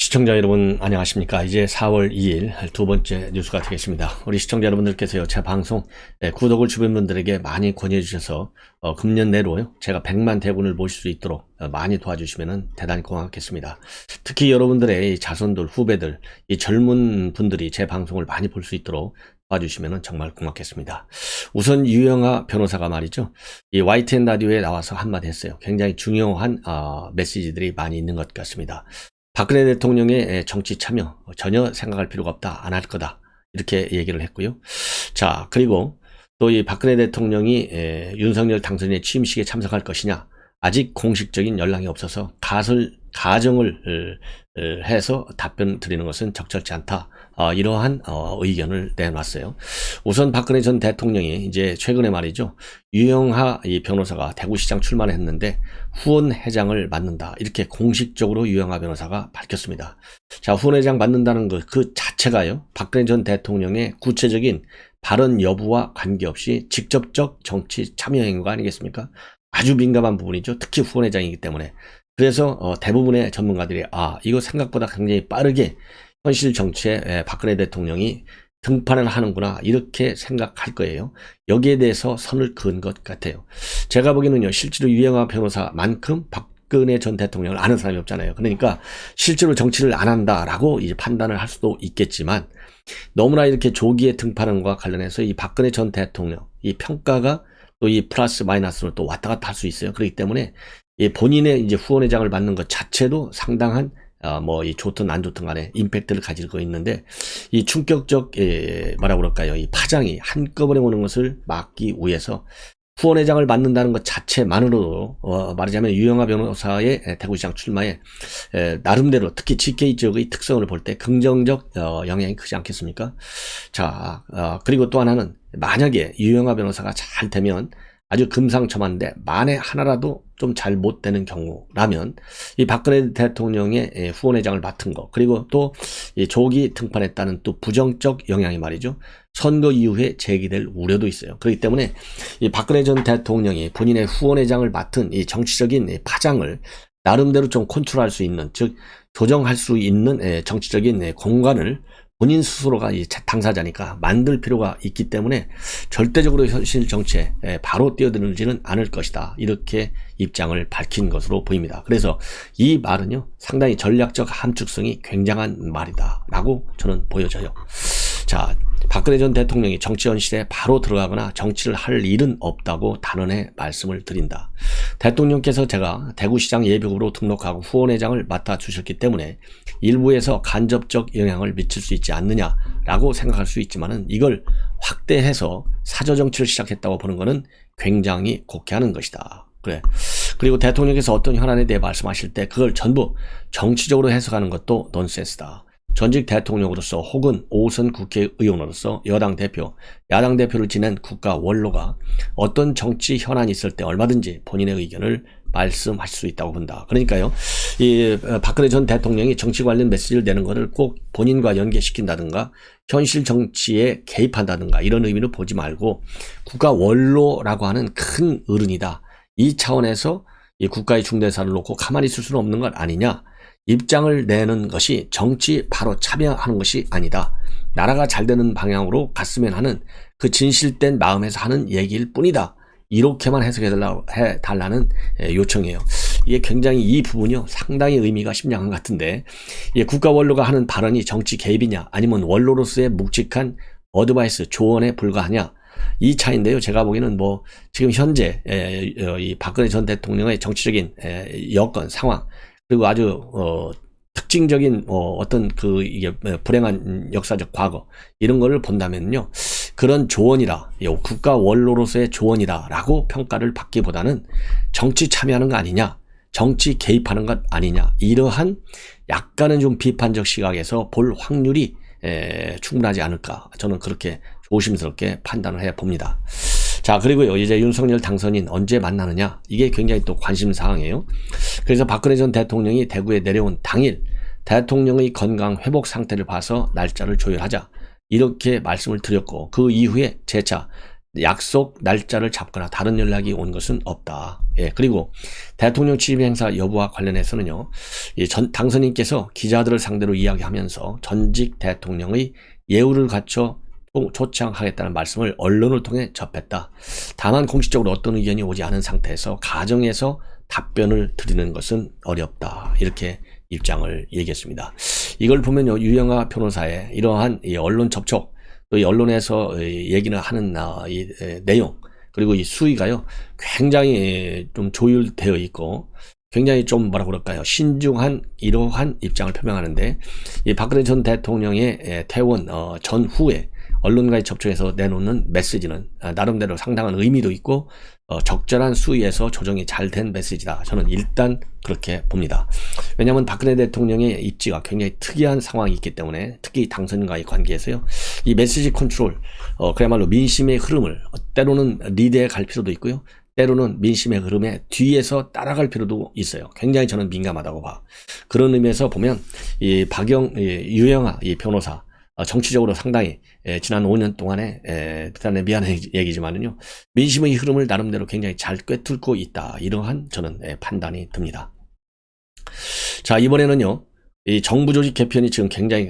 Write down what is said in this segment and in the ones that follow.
시청자 여러분 안녕하십니까. 이제 4월 2일 두 번째 뉴스가 되겠습니다. 우리 시청자 여러분들께서요, 제 방송 구독을 주변 분들에게 많이 권유해 주셔서 금년 내로요 제가 100만 대군을 모실 수 있도록 많이 도와주시면 대단히 고맙겠습니다. 특히 여러분들의 자손들, 후배들, 이 젊은 분들이 제 방송을 많이 볼 수 있도록 도와주시면 정말 고맙겠습니다. 우선 유영하 변호사가 말이죠, 이 YTN 라디오에 나와서 한마디 했어요. 굉장히 중요한 메시지들이 많이 있는 것 같습니다. 박근혜 대통령의 정치 참여 전혀 생각할 필요가 없다, 안 할 거다, 이렇게 얘기를 했고요. 자, 그리고 또 이 박근혜 대통령이 윤석열 당선인의 취임식에 참석할 것이냐, 아직 공식적인 연락이 없어서 가정을 해서 답변 드리는 것은 적절치 않다, 이러한 의견을 내놨어요. 우선 박근혜 전 대통령이 이제 최근에 말이죠, 유영하 이 변호사가 대구시장 출마를 했는데 후원회장을 맡는다, 이렇게 공식적으로 유영하 변호사가 밝혔습니다. 자, 후원회장 맡는다는 그 자체가요, 박근혜 전 대통령의 구체적인 발언 여부와 관계없이 직접적 정치 참여 행위가 아니겠습니까? 아주 민감한 부분이죠. 특히 후원회장이기 때문에. 그래서 대부분의 전문가들이 이거 생각보다 굉장히 빠르게 현실 정치에 박근혜 대통령이 등판을 하는구나, 이렇게 생각할 거예요. 여기에 대해서 선을 그은 것 같아요. 제가 보기에는요, 실제로 유영하 변호사만큼 박근혜 전 대통령을 아는 사람이 없잖아요. 그러니까 실제로 정치를 안 한다라고 이제 판단을 할 수도 있겠지만, 너무나 이렇게 조기에 등판과 관련해서 이 박근혜 전 대통령 이 평가가 또 이 플러스 마이너스로 또 왔다 갔다 할 수 있어요. 그렇기 때문에 이 본인의 이제 후원회장을 맡는 것 자체도 상당한 이 좋든 안 좋든 간에 임팩트를 가지고 있는데, 이 충격적 뭐라고 그럴까요, 이 파장이 한꺼번에 오는 것을 막기 위해서 후원회장을 맡는다는 것 자체만으로도 말하자면 유영하 변호사의 대구시장 출마에 나름대로, 특히 GK 지역의 특성을 볼 때 긍정적 영향이 크지 않겠습니까? 자, 그리고 또 하나는, 만약에 유영하 변호사가 잘 되면 아주 금상첨화인데 만에 하나라도 좀 잘 못 되는 경우라면 이 박근혜 대통령의 후원회장을 맡은 거, 그리고 또 이 조기 등판했다는 또 부정적 영향이 말이죠, 선거 이후에 제기될 우려도 있어요. 그렇기 때문에 이 박근혜 전 대통령이 본인의 후원회장을 맡은 이 정치적인 파장을 나름대로 좀 컨트롤할 수 있는, 즉 조정할 수 있는 정치적인 공간을 본인 스스로가 이 당사자니까 만들 필요가 있기 때문에 절대적으로 현실 정치에 바로 뛰어들지는 않을 것이다, 이렇게 입장을 밝힌 것으로 보입니다. 그래서 이 말은요, 상당히 전략적 함축성이 굉장한 말이다 라고 저는 보여져요. 자, 박근혜 전 대통령이 정치 현실에 바로 들어가거나 정치를 할 일은 없다고 단언해 말씀을 드린다. 대통령께서 제가 대구시장 예비후보로 등록하고 후원회장을 맡아주셨기 때문에 일부에서 간접적 영향을 미칠 수 있지 않느냐라고 생각할 수 있지만은, 이걸 확대해서 사저정치를 시작했다고 보는 것은 굉장히 곡해하는 것이다. 그래. 그리고 대통령께서 어떤 현안에 대해 말씀하실 때 그걸 전부 정치적으로 해석하는 것도 넌센스다. 전직 대통령으로서 혹은 5선 국회의원으로서 여당 대표, 야당 대표를 지낸 국가 원로가 어떤 정치 현안이 있을 때 얼마든지 본인의 의견을 말씀하실 수 있다고 본다. 그러니까요, 이 박근혜 전 대통령이 정치 관련 메시지를 내는 것을 꼭 본인과 연계시킨다든가 현실 정치에 개입한다든가 이런 의미로 보지 말고, 국가 원로라고 하는 큰 어른이다, 이 차원에서 이 국가의 중대사를 놓고 가만히 있을 수는 없는 것 아니냐, 입장을 내는 것이 정치 바로 참여하는 것이 아니다, 나라가 잘 되는 방향으로 갔으면 하는 그 진실된 마음에서 하는 얘기일 뿐이다, 이렇게만 해석해달라는 요청이에요. 이게 굉장히, 이 부분이요, 상당히 의미가 심량한 것 같은데, 국가 원로가 하는 발언이 정치 개입이냐, 아니면 원로로서의 묵직한 어드바이스, 조언에 불과하냐, 이 차이인데요. 제가 보기에는 지금 현재 이 박근혜 전 대통령의 정치적인 여건 상황, 그리고 아주 특징적인 어떤 이게 불행한 역사적 과거, 이런 거를 본다면요, 그런 조언이라, 국가 원로로서의 조언이라라고 평가를 받기보다는 정치 참여하는 거 아니냐, 정치 개입하는 것 아니냐, 이러한 약간은 좀 비판적 시각에서 볼 확률이 충분하지 않을까, 저는 그렇게 조심스럽게 판단을 해 봅니다. 자, 그리고요, 이제 윤석열 당선인 언제 만나느냐, 이게 굉장히 또 관심 사항이에요. 그래서 박근혜 전 대통령이 대구에 내려온 당일 대통령의 건강 회복 상태를 봐서 날짜를 조율하자, 이렇게 말씀을 드렸고, 그 이후에 재차 약속 날짜를 잡거나 다른 연락이 온 것은 없다. 예, 그리고 대통령 취임 행사 여부와 관련해서는요, 당선인께서 기자들을 상대로 이야기하면서 전직 대통령의 예우를 갖춰 초청하겠다는 말씀을 언론을 통해 접했다. 다만 공식적으로 어떤 의견이 오지 않은 상태에서 가정에서 답변을 드리는 것은 어렵다. 이렇게 입장을 얘기했습니다. 이걸 보면요, 유영하 변호사의 이러한 이 언론 접촉, 또 이 언론에서 얘기를 하는 이 내용, 그리고 이 수위가요, 굉장히 좀 조율되어 있고, 굉장히 좀 뭐라 그럴까요, 신중한 이러한 입장을 표명하는데, 이 박근혜 전 대통령의 퇴원 전후에 언론과의 접촉에서 내놓는 메시지는 나름대로 상당한 의미도 있고 적절한 수위에서 조정이 잘 된 메시지다. 저는 일단 그렇게 봅니다. 왜냐하면 박근혜 대통령의 입지가 굉장히 특이한 상황이 있기 때문에, 특히 당선인과의 관계에서요, 이 메시지 컨트롤, 그야말로 민심의 흐름을 때로는 리드해 갈 필요도 있고요, 때로는 민심의 흐름에 뒤에서 따라갈 필요도 있어요. 굉장히 저는 민감하다고 봐. 그런 의미에서 보면 이 유영하 이 변호사, 정치적으로 상당히 지난 5년 동안에 대단히 미안한 얘기지만은요, 민심의 흐름을 나름대로 굉장히 잘 꿰뚫고 있다. 이러한 저는 판단이 듭니다. 자, 이번에는요, 이 정부 조직 개편이 지금 굉장히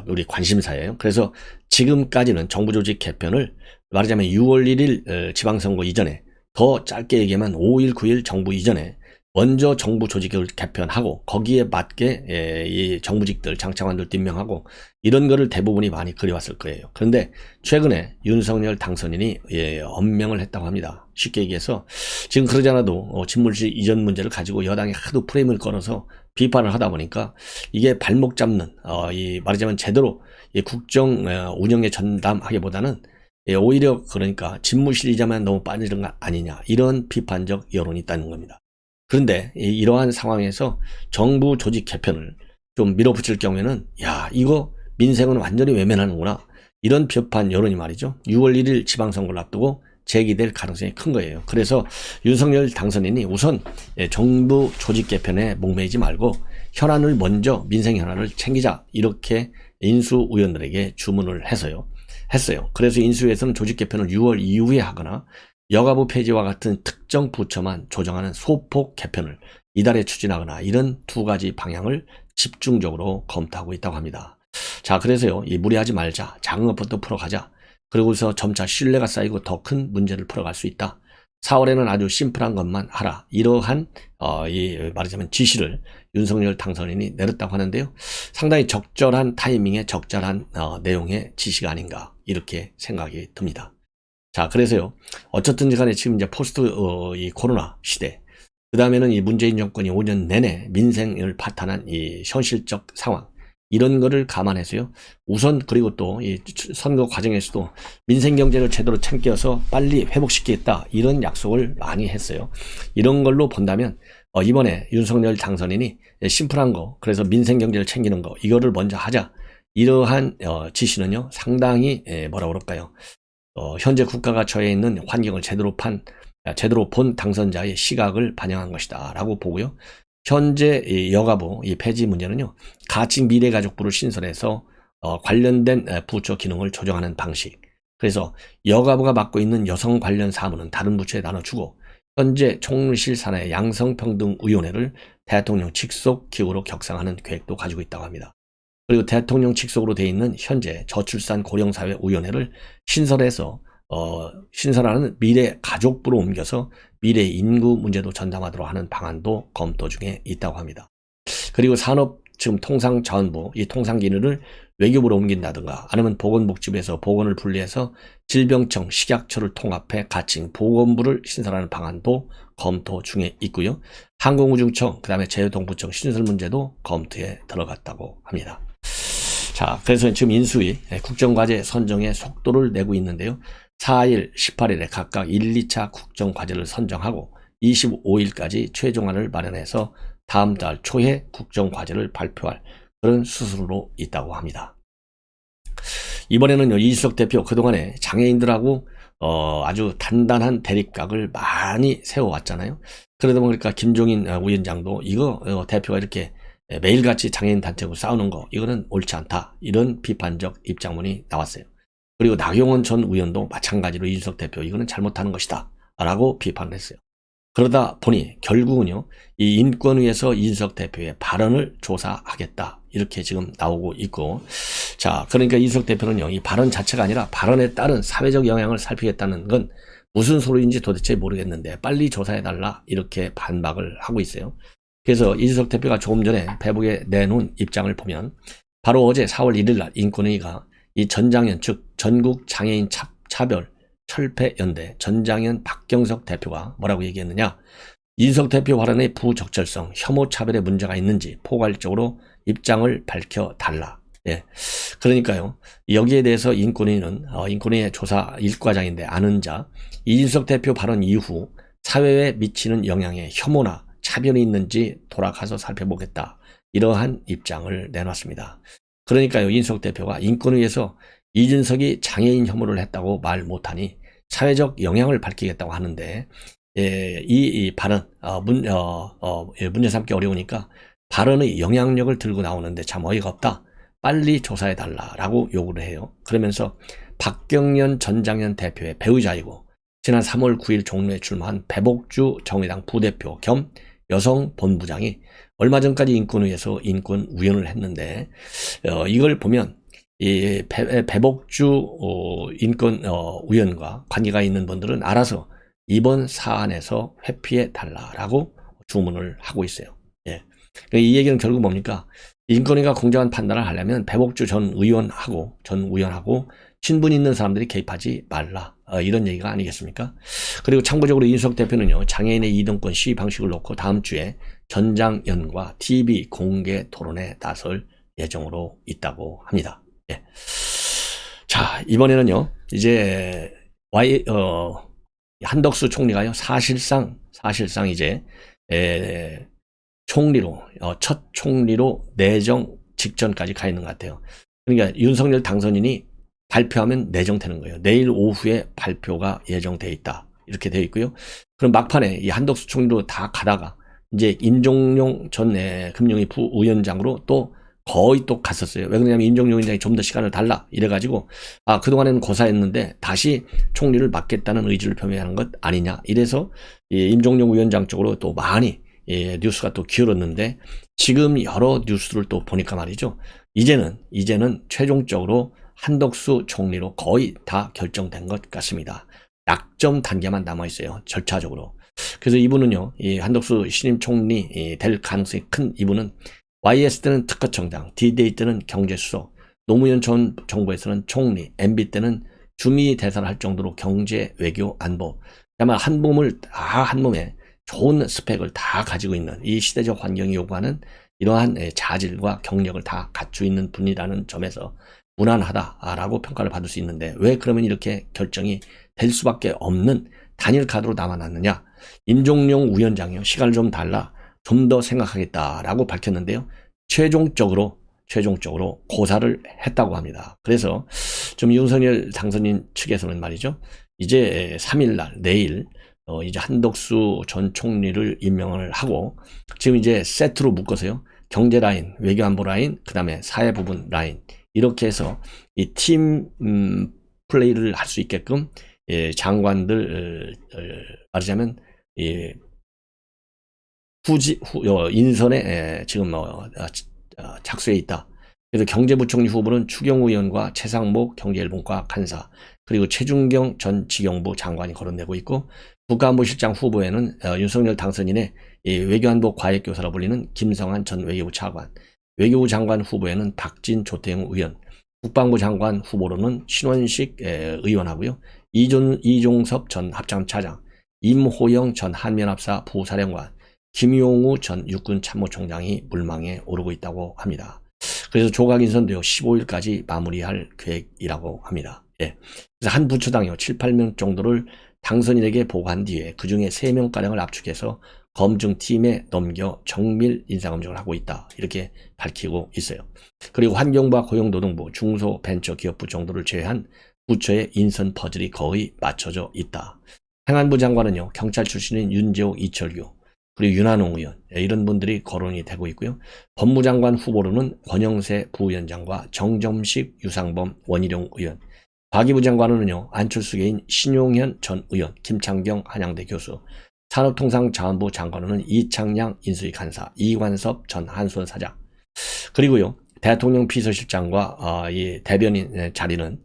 우리 관심사예요. 그래서 지금까지는 정부 조직 개편을 말하자면 6월 1일 지방선거 이전에, 더 짧게 얘기하면 5일, 9일 정부 이전에 먼저 정부 조직을 개편하고 거기에 맞게 이 정부직들, 장차관들 임명하고 이런 거를 대부분이 많이 그려왔을 거예요. 그런데 최근에 윤석열 당선인이 엄명을 했다고 합니다. 쉽게 얘기해서 지금 그러지 않아도 집무실 이전 문제를 가지고 여당이 하도 프레임을 걸어서 비판을 하다 보니까 이게 발목 잡는 이 말하자면 제대로 이 국정 운영에 전담하기보다는 오히려 그러니까 집무실이자만 너무 빠지는 거 아니냐, 이런 비판적 여론이 있다는 겁니다. 그런데 이러한 상황에서 정부 조직 개편을 좀 밀어붙일 경우에는 야, 이거 민생은 완전히 외면하는구나, 이런 비판 여론이 말이죠, 6월 1일 지방선거를 앞두고 제기될 가능성이 큰 거예요. 그래서 윤석열 당선인이 우선 정부 조직 개편에 목매이지 말고 현안을 먼저, 민생 현안을 챙기자, 이렇게 인수 의원들에게 주문을 했어요. 그래서 인수위에서는 조직 개편을 6월 이후에 하거나 여가부 폐지와 같은 특정 부처만 조정하는 소폭 개편을 이달에 추진하거나, 이런 두 가지 방향을 집중적으로 검토하고 있다고 합니다. 자, 그래서요, 이 무리하지 말자, 작은 것부터 풀어가자, 그리고서 점차 신뢰가 쌓이고 더 큰 문제를 풀어갈 수 있다, 4월에는 아주 심플한 것만 하라, 이러한 이 말하자면 지시를 윤석열 당선인이 내렸다고 하는데요, 상당히 적절한 타이밍에 적절한 내용의 지시가 아닌가, 이렇게 생각이 듭니다. 자, 그래서요, 어쨌든지 간에 지금 이제 포스트 이 코로나 시대, 그 다음에는 이 문재인 정권이 5년 내내 민생을 파탄한 이 현실적 상황, 이런 거를 감안해서요, 우선, 그리고 또 이 선거 과정에서도 민생 경제를 제대로 챙겨서 빨리 회복시키겠다, 이런 약속을 많이 했어요. 이런 걸로 본다면 이번에 윤석열 당선인이 심플한 거, 그래서 민생 경제를 챙기는 거, 이거를 먼저 하자, 이러한 지시는요, 상당히 뭐라 그럴까요, 현재 국가가 처해 있는 환경을 제대로 본 당선자의 시각을 반영한 것이다 라고 보고요, 현재 이 여가부 이 폐지 문제는요, 가칭 미래가족부를 신설해서 관련된 부처 기능을 조정하는 방식, 그래서 여가부가 맡고 있는 여성 관련 사무는 다른 부처에 나눠주고, 현재 총무실 산하의 양성평등위원회를 대통령 직속 기구로 격상하는 계획도 가지고 있다고 합니다. 그리고 대통령 직속으로 되어 있는 현재 저출산 고령사회위원회를 신설해서 신설하는 미래 가족부로 옮겨서 미래 인구 문제도 전담하도록 하는 방안도 검토 중에 있다고 합니다. 그리고 산업 지금 통상자원부 이 통상기능을 외교부로 옮긴다든가, 아니면 보건복지부에서 보건을 분리해서 질병청, 식약처를 통합해 가칭 보건부를 신설하는 방안도 검토 중에 있고요, 항공우주청, 그 다음에 재외동부청 신설 문제도 검토에 들어갔다고 합니다. 자, 그래서 지금 인수위 국정과제 선정에 속도를 내고 있는데요, 4일, 18일에 각각 1, 2차 국정과제를 선정하고 25일까지 최종안을 마련해서 다음 달 초에 국정과제를 발표할 그런 수순으로 있다고 합니다. 이번에는요, 이준석 대표 그동안에 장애인들하고 아주 단단한 대립각을 많이 세워왔잖아요. 그러다 보니까 김종인 위원장도 이거 대표가 이렇게 매일같이 장애인 단체고 싸우는 거, 이거는 옳지 않다, 이런 비판적 입장문이 나왔어요. 그리고 나경원 전 의원도 마찬가지로 이준석 대표 이거는 잘못하는 것이다 라고 비판을 했어요. 그러다 보니 결국은요, 이 인권위에서 이준석 대표의 발언을 조사하겠다 이렇게 지금 나오고 있고, 자, 그러니까 이준석 대표는요, 이 발언 자체가 아니라 발언에 따른 사회적 영향을 살피겠다는 건 무슨 소리인지 도대체 모르겠는데 빨리 조사해달라 이렇게 반박을 하고 있어요. 그래서 이준석 대표가 조금 전에 페북에 내놓은 입장을 보면 바로 어제 4월 1일 날 인권위가 이 전장현, 즉 전국 장애인 차별 철폐연대 전장현 박경석 대표가 뭐라고 얘기했느냐, 이준석 대표 발언의 부적절성, 혐오 차별에 문제가 있는지 포괄적으로 입장을 밝혀달라. 예. 그러니까요, 여기에 대해서 인권위는 인권위의 조사 1과장인데 아는 자, 이준석 대표 발언 이후 사회에 미치는 영향에 혐오나 차별이 있는지 돌아가서 살펴보겠다, 이러한 입장을 내놨습니다. 그러니까요, 이준석 대표가 인권위에서 이준석이 장애인 혐오를 했다고 말 못하니 사회적 영향을 밝히겠다고 하는데, 이 발언 문제 삼기 어려우니까 발언의 영향력을 들고 나오는데 참 어이가 없다, 빨리 조사해달라라고 요구를 해요. 그러면서 박경련 전장현 대표의 배우자이고 지난 3월 9일 종로에 출마한 배복주 정의당 부대표 겸 여성 본부장이 얼마 전까지 인권위에서 인권위원을 했는데, 이걸 보면 이 배복주 인권위원과 관계가 있는 분들은 알아서 이번 사안에서 회피해 달라라고 주문을 하고 있어요. 예. 이 얘기는 결국 뭡니까? 인권위가 공정한 판단을 하려면 배복주 전 의원하고 친분 있는 사람들이 개입하지 말라, 이런 얘기가 아니겠습니까? 그리고 참고적으로 이준석 대표는요, 장애인의 이동권 시위 방식을 놓고 다음 주에 전장연과 TV 공개 토론에 나설 예정으로 있다고 합니다. 예. 자, 이번에는요, 이제 한덕수 총리가요, 사실상 이제 총리로 첫 총리로 내정 직전까지 가 있는 것 같아요. 그러니까 윤석열 당선인이 발표하면 내정되는 거예요. 내일 오후에 발표가 예정돼 있다, 이렇게 되어 있고요. 그럼 막판에 이 한덕수 총리로 다 가다가 이제 인종용 전 금융위 부위원장으로 또 거의 또 갔었어요. 왜 그러냐면 인종용 위원장이 좀 더 시간을 달라 이래가지고, 그동안에는 고사했는데 다시 총리를 맡겠다는 의지를 표명하는 것 아니냐, 이래서 이 임종용 위원장 쪽으로 또 많이 뉴스가 또 기울었는데, 지금 여러 뉴스를 또 보니까 말이죠, 이제는 최종적으로 한덕수 총리로 거의 다 결정된 것 같습니다. 약점 단계만 남아있어요, 절차적으로. 그래서 이분은요, 이 한덕수 신임 총리 될 가능성이 큰 이분은 YS 때는 특허청장, D-Day 때는 경제수석, 노무현 전 정부에서는 총리, MB 때는 주미 대사를 할 정도로 경제, 외교, 안보, 아마 한 몸에 좋은 스펙을 다 가지고 있는, 이 시대적 환경이 요구하는 이러한 자질과 경력을 다 갖추고 있는 분이라는 점에서 무난하다라고 평가를 받을 수 있는데, 왜 그러면 이렇게 결정이 될 수밖에 없는 단일 카드로 남아났느냐? 임종용 위원장이요, 시간을 좀 달라, 좀 더 생각하겠다라고 밝혔는데요, 최종적으로 고사를 했다고 합니다. 그래서 좀 윤석열 당선인 측에서는 말이죠, 이제 3일날 내일 이제 한덕수 전 총리를 임명을 하고, 지금 이제 세트로 묶어서요, 경제 라인, 외교 안보 라인, 그 다음에 사회 부분 라인, 이렇게 해서 이 팀 플레이를 할 수 있게끔 장관들 말하자면 인선에 지금 착수해 있다. 그래서 경제부총리 후보는 추경호 의원과 최상목 경제일본과 간사, 그리고 최준경 전 지경부 장관이 거론되고 있고, 국가안보실장 후보에는 윤석열 당선인의 외교안보 과외교사로 불리는 김성한 전 외교부 차관, 외교부 장관 후보에는 박진 조태용 의원, 국방부 장관 후보로는 신원식 의원하고요, 이종섭 전 합참차장, 임호영 전 한미연합사 부사령관, 김용우 전 육군참모총장이 물망에 오르고 있다고 합니다. 그래서 조각 인선도요, 15일까지 마무리할 계획이라고 합니다. 예. 그래서 한 부처당요, 7, 8명 정도를 당선인에게 보고한 뒤에 그 중에 3명가량을 압축해서 검증팀에 넘겨 정밀 인사검증을 하고 있다, 이렇게 밝히고 있어요. 그리고 환경부와 고용노동부, 중소벤처기업부 정도를 제외한 부처의 인선 퍼즐이 거의 맞춰져 있다. 행안부 장관은요, 경찰 출신인 윤재옥, 이철규, 그리고 윤한홍 의원, 이런 분들이 거론이 되고 있고요. 법무장관 후보로는 권영세 부위원장과 정점식, 유상범, 원희룡 의원, 과기부 장관은요, 안철수 개인 신용현 전 의원, 김창경 한양대 교수, 산업통상자원부 장관은 이창양 인수위 간사, 이관섭 전 한수원 사장, 그리고요, 대통령 비서실장과 이 대변인 자리는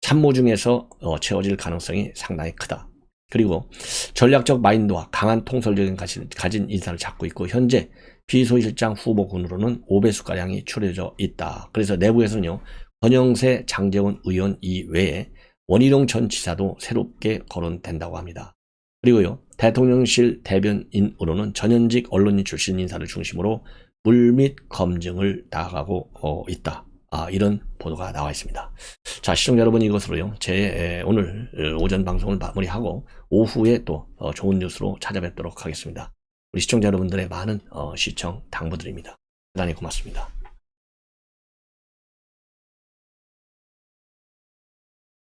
참모 중에서 채워질 가능성이 상당히 크다. 그리고 전략적 마인드와 강한 통솔력을 가진 인사를 찾고 있고, 현재 비서실장 후보군으로는 5배수가량이 추려져 있다. 그래서 내부에서는요, 권영세, 장제원 의원 이외에 원희룡 전 지사도 새롭게 거론된다고 합니다. 그리고요, 대통령실 대변인으로는 전현직 언론인 출신 인사를 중심으로 물밑 검증을 나가고 있다. 이런 보도가 나와 있습니다. 자, 시청자 여러분, 이것으로요, 제 오늘 오전 방송을 마무리하고 오후에 또 좋은 뉴스로 찾아뵙도록 하겠습니다. 우리 시청자 여러분들의 많은 시청 당부드립니다. 대단히 고맙습니다.